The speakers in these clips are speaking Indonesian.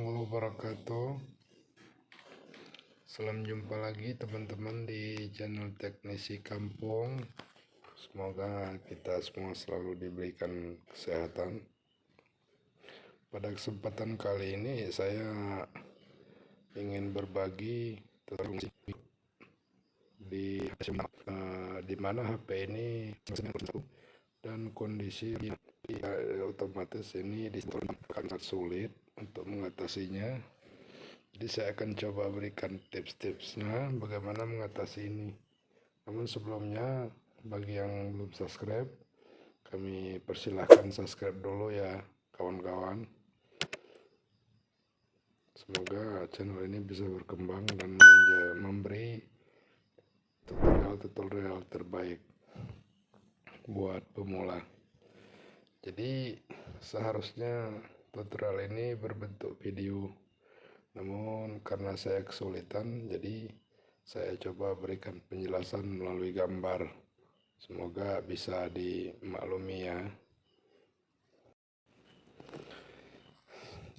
warahmatullahi wabarakatuh. Salam jumpa lagi teman-teman di channel Teknisi Kampung. Semoga kita semua selalu diberikan kesehatan. Pada kesempatan kali ini saya ingin berbagi tentang di mana HP ini dan kondisi otomatis ini sangat sulit untuk mengatasinya. Jadi saya akan coba berikan tips-tipsnya bagaimana mengatasi ini. Namun sebelumnya, bagi yang belum subscribe, kami persilahkan subscribe dulu ya kawan-kawan. Semoga channel ini bisa berkembang dan memberi tutorial terbaik buat pemula. Jadi seharusnya tutorial ini berbentuk video, namun karena saya kesulitan, jadi saya coba berikan penjelasan melalui gambar. Semoga bisa dimaklumi ya.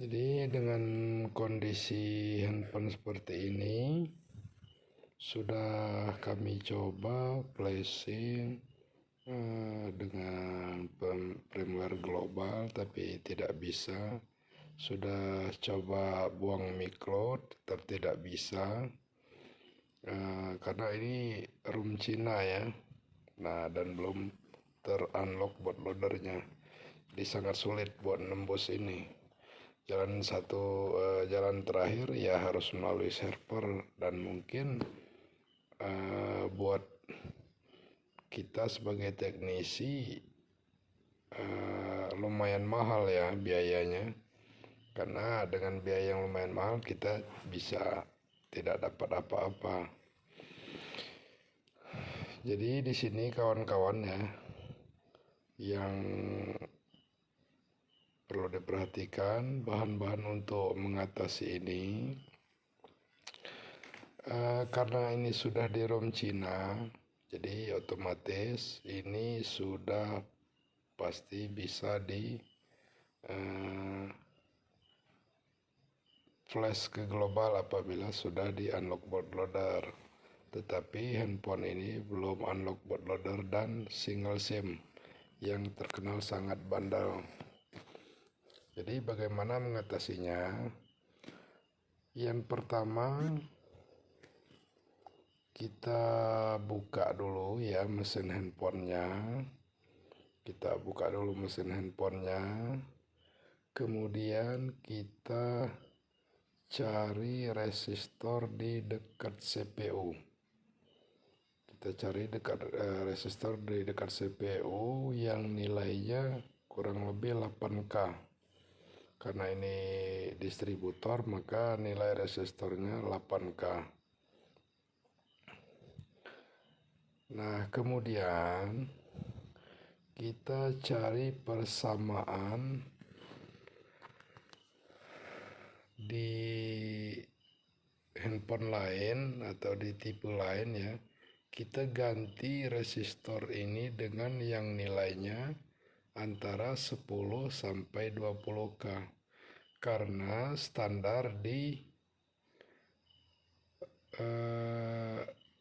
Jadi dengan kondisi handphone seperti ini, sudah kami coba flashing dengan firmware global tapi tidak bisa. Sudah coba buang micro tetap tidak bisa, karena ini ROM Cina ya. Nah, dan belum ter-unlock bootloadernya, jadi sangat sulit buat nembus ini. Jalan terakhir ya harus melalui server, dan mungkin buat kita sebagai teknisi lumayan mahal ya biayanya, karena dengan biaya yang lumayan mahal kita bisa tidak dapat apa-apa. Jadi di sini kawan-kawan ya, yang perlu diperhatikan bahan-bahan untuk mengatasi ini, karena ini sudah di ROM Cina, jadi otomatis ini sudah pasti bisa di flash ke global apabila sudah di unlock bootloader. Tetapi handphone ini belum unlock bootloader dan single SIM yang terkenal sangat bandel. Jadi bagaimana mengatasinya? Yang pertama, kita buka dulu ya mesin handphonenya. Kita buka dulu mesin handphonenya. Kemudian kita cari resistor di dekat CPU. Kita cari resistor di dekat CPU yang nilainya kurang lebih 8K. Karena ini distributor, maka nilai resistornya 8K. Nah, kemudian kita cari persamaan di handphone lain atau di tipe lain ya. Kita ganti resistor ini dengan yang nilainya antara 10 sampai 20K, karena standar di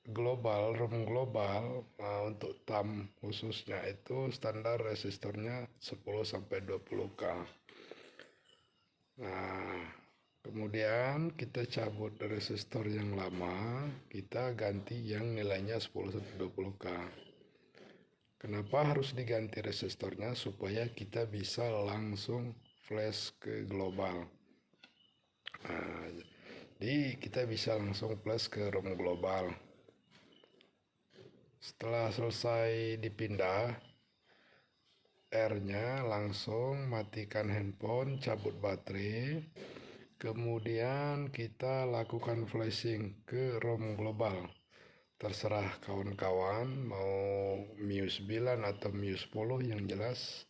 global, ROM global, untuk TAM khususnya itu standar resistornya 10 sampai 20K. Nah, kemudian kita cabut resistor yang lama, kita ganti yang nilainya 10 sampai 20K. Kenapa harus diganti resistornya? Supaya kita bisa langsung flash ke global. Nah, jadi kita bisa langsung flash ke ROM global. Setelah selesai dipindah R-nya, langsung matikan handphone, cabut baterai. Kemudian kita lakukan flashing ke ROM global. Terserah kawan-kawan mau MIUI 9 atau MIUI 10, yang jelas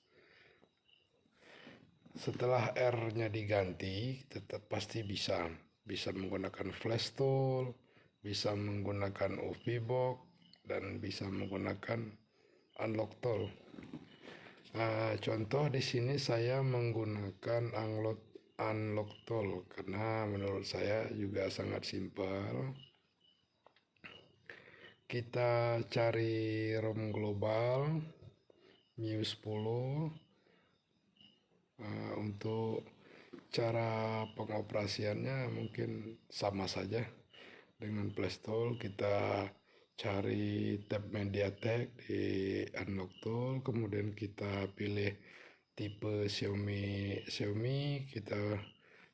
setelah R-nya diganti tetap pasti bisa menggunakan flash tool, bisa menggunakan UV-box, dan bisa menggunakan unlock tool. Contoh di sini saya menggunakan unlock tool, karena menurut saya juga sangat simpel. Kita cari ROM global MIUI 10. Untuk cara pengoperasiannya mungkin sama saja dengan PlayStore. Kita cari tab MediaTek di unlock tool, kemudian kita pilih tipe Xiaomi, kita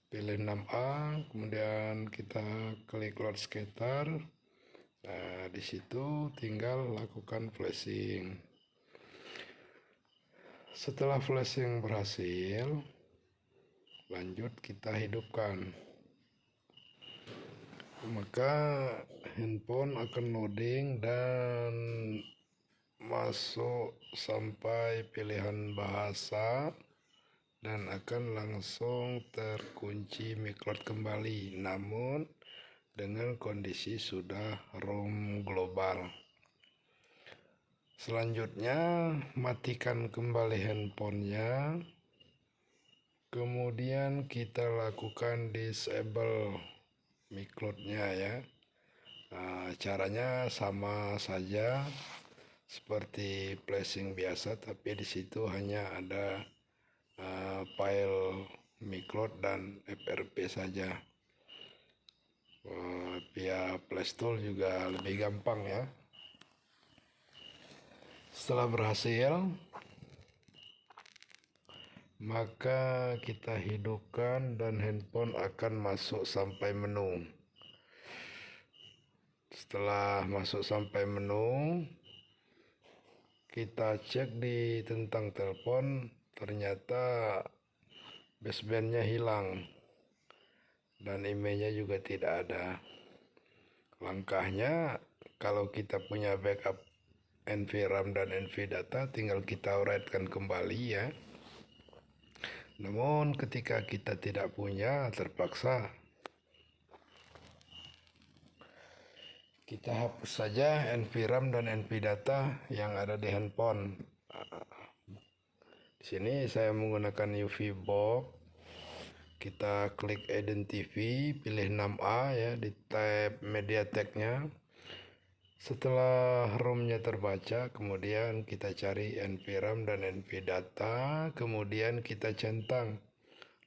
pilih 6A, kemudian kita klik load scatter. Nah, di situ tinggal lakukan flashing. Setelah flashing berhasil, lanjut kita hidupkan. Maka handphone akan loading dan masuk sampai pilihan bahasa dan akan langsung terkunci micro:LED kembali, namun dengan kondisi sudah ROM global. Selanjutnya matikan kembali handphonenya, kemudian kita lakukan disable micro:LED-nya ya. Caranya sama saja seperti flashing biasa, tapi di situ hanya ada file micro:LED dan FRP saja. Via PlayStore juga lebih gampang ya. Setelah berhasil, maka kita hidupkan dan handphone akan masuk sampai menu. Setelah masuk sampai menu, kita cek di tentang telepon, ternyata basebandnya hilang dan emailnya juga tidak ada. Langkahnya, kalau kita punya backup NVRAM dan NVData, tinggal kita write-kan kembali ya. Namun ketika kita tidak punya, terpaksa kita hapus saja NVRAM dan NVData yang ada di handphone. Di sini saya menggunakan UV box. Kita klik identify, pilih 6A ya di tab MediaTek-nya. Setelah ROM-nya terbaca, kemudian kita cari NVRAM dan NVData, kemudian kita centang,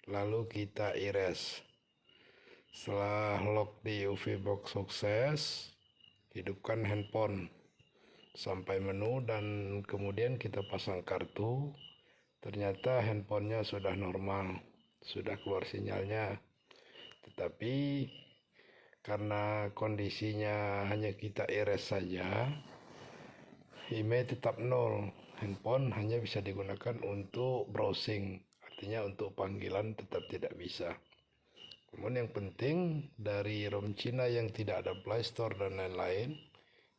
lalu kita erase. Setelah lock di UV box sukses, hidupkan handphone sampai menu dan kemudian kita pasang kartu. Ternyata handphonenya sudah normal, sudah keluar sinyalnya, tetapi karena kondisinya hanya kita erase saja, email tetap nol. Handphone hanya bisa digunakan untuk browsing, artinya untuk panggilan tetap tidak bisa. Namun yang penting dari ROM Cina yang tidak ada Play Store dan lain-lain,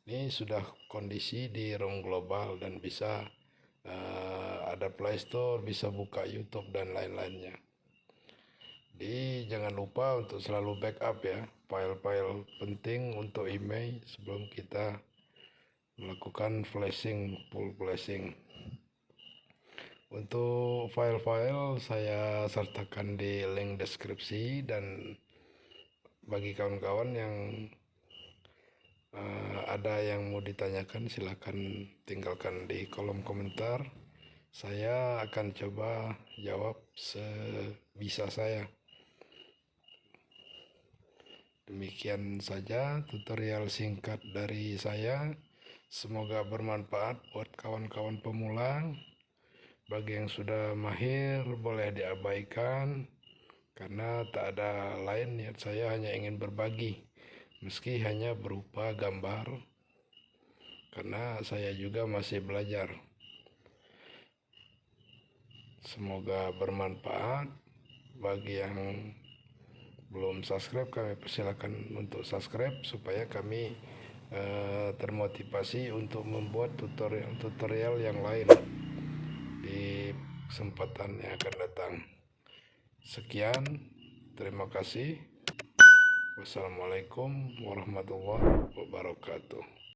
ini sudah kondisi di ROM global dan bisa ada Play Store, bisa buka YouTube dan lain-lainnya. Jadi jangan lupa untuk selalu backup ya file-file penting untuk email sebelum kita melakukan flashing, full flashing. Untuk file-file saya sertakan di link deskripsi, dan bagi kawan-kawan yang ada yang mau ditanyakan silakan tinggalkan di kolom komentar. Saya akan coba jawab sebisa saya. Demikian saja tutorial singkat dari saya. Semoga bermanfaat buat kawan-kawan pemula. Bagi yang sudah mahir boleh diabaikan, karena tak ada lain, niat saya hanya ingin berbagi, meski hanya berupa gambar, karena saya juga masih belajar. Semoga bermanfaat. Bagi yang belum subscribe, kami persilakan untuk subscribe supaya kami termotivasi untuk membuat tutorial yang lain di kesempatan yang akan datang. Sekian, terima kasih. Wassalamualaikum warahmatullahi wabarakatuh.